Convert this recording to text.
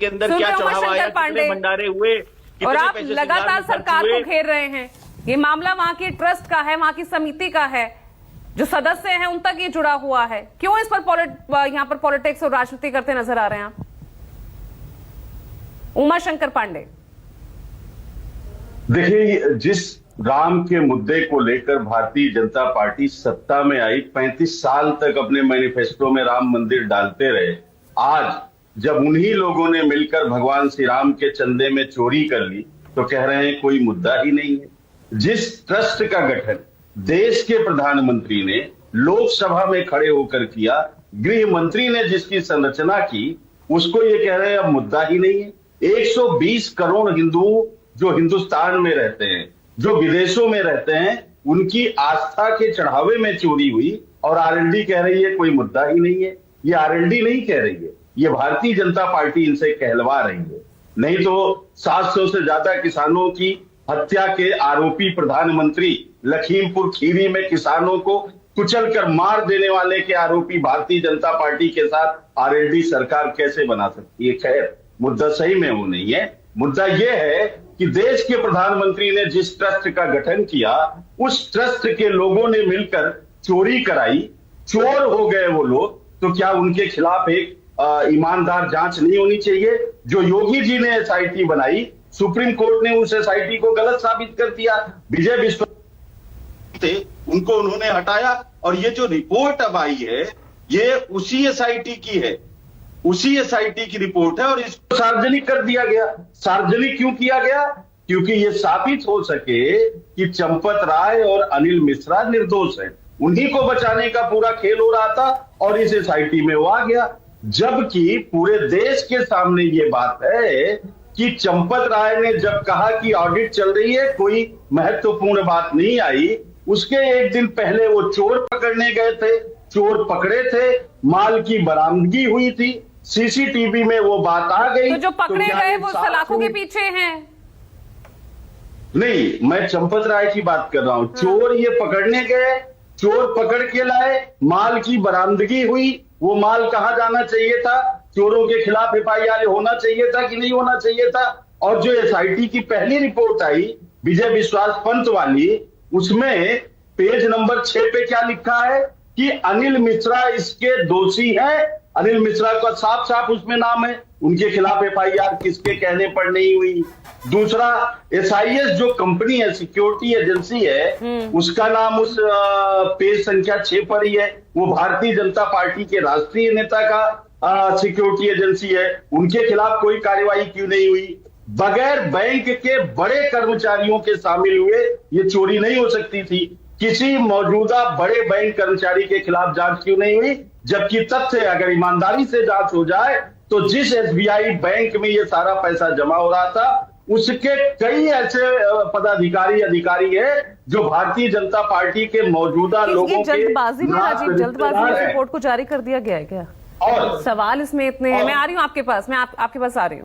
के अंदर क्या चढ़ावा आया, कितने भंडारे हुए, और आप लगातार सरकार को घेर रहे हैं। ये मामला वहां की ट्रस्ट का है, वहां की समिति का है, जो सदस्य हैं उन तक ये जुड़ा हुआ है। क्यों इस पर यहाँ पर पॉलिटिक्स और राजनीति करते नजर आ रहे हैं आप? उमाशंकर पांडे, देखिए, जिस राम के मुद्दे को लेकर भारतीय जनता पार्टी सत्ता में आई, 35 साल तक अपने मैनिफेस्टो में राम मंदिर डालते रहे। आज जब उन्हीं लोगों ने मिलकर भगवान श्री राम के चंदे में चोरी कर ली तो कह रहे हैं कोई मुद्दा ही नहीं है। जिस ट्रस्ट का गठन देश के प्रधानमंत्री ने लोकसभा में खड़े होकर किया, गृह मंत्री ने जिसकी संरचना की, उसको ये कह रहे हैं अब मुद्दा ही नहीं है। 120 करोड़ हिंदू जो हिंदुस्तान में रहते हैं, जो विदेशों में रहते हैं, उनकी आस्था के चढ़ावे में चोरी हुई और आरएलडी कह रही है कोई मुद्दा ही नहीं है। ये आरएलडी नहीं कह रही है, ये भारतीय जनता पार्टी इनसे कहलवा रही है। नहीं तो 700 से ज्यादा किसानों की हत्या के आरोपी प्रधानमंत्री, लखीमपुर खीरी में किसानों को कुचलकर मार देने वाले के आरोपी भारतीय जनता पार्टी के साथ आरएलडी सरकार कैसे बना सकती है? खैर, मुद्दा सही में वो नहीं है। मुद्दा यह है कि देश के प्रधानमंत्री ने जिस ट्रस्ट का गठन किया, उस ट्रस्ट के लोगों ने मिलकर चोरी कराई, चोर हो गए वो लोग, तो क्या उनके खिलाफ एक ईमानदार जांच नहीं होनी चाहिए? जो योगी जी ने एसआईटी बनाई, सुप्रीम कोर्ट ने उस एसआईटी को गलत साबित कर दिया। विजय विश्वास थे, उनको उन्होंने हटाया, और ये जो रिपोर्ट अब आई है ये उसी एसआईटी की है, उसी एसआईटी की रिपोर्ट है, और इसको सार्वजनिक कर दिया गया। सार्वजनिक क्यों किया गया? क्योंकि ये साबित हो सके कि चंपत राय और अनिल मिश्रा निर्दोष हैं। उन्हीं को बचाने का पूरा खेल हो रहा था और इस एसआईटी में वो आ गया। जबकि पूरे देश के सामने ये बात है कि चंपत राय ने जब कहा कि ऑडिट चल रही है, कोई महत्वपूर्ण बात नहीं आई, उसके एक दिन पहले वो चोर पकड़ने गए थे, चोर पकड़े थे, माल की बरामदगी हुई थी, सीसीटीवी में वो बात आ गई। तो जो पकड़े गए वो सलाखों के पीछे हैं? नहीं, मैं चंपत राय की बात कर रहा हूं। चोर ये पकड़ने गए, चोर पकड़ के लाए, माल की बरामदगी हुई, वो माल कहां जाना चाहिए था, चोरों के खिलाफ एफआईआर होना चाहिए था कि नहीं होना चाहिए था। और जो एसआईटी की पहली रिपोर्ट आई विजय विश्वास पंत वाली, उसमें पेज नंबर 6 पे क्या लिखा है कि अनिल मिश्रा इसके दोषी हैं। अनिल मिश्रा का साफ साफ उसमें नाम है, उनके खिलाफ एफआईआर किसके कहने पर नहीं हुई। दूसरा, एसआईएस जो कंपनी है, सिक्योरिटी एजेंसी है, उसका नाम उस पेज संख्या 6 पर ही है। वो भारतीय जनता पार्टी के राष्ट्रीय नेता का सिक्योरिटी एजेंसी है, उनके खिलाफ कोई कार्रवाई क्यों नहीं हुई? बगैर बैंक के बड़े कर्मचारियों के शामिल हुए ये चोरी नहीं हो सकती थी। किसी मौजूदा बड़े बैंक कर्मचारी के खिलाफ जांच क्यों नहीं हुई? जबकि तथ्य अगर ईमानदारी से जांच हो जाए तो जिस एसबीआई बैंक में ये सारा पैसा जमा हो रहा था, उसके कई ऐसे पदाधिकारी अधिकारी है जो भारतीय जनता पार्टी के मौजूदा लोगों के जल्दबाजी में, राजीव, जल्दबाजी में रिपोर्ट को जारी कर दिया गया है क्या? और सवाल इसमें इतने हैं। मैं आ रही हूं आपके पास, मैं आपके पास आ रही हूं।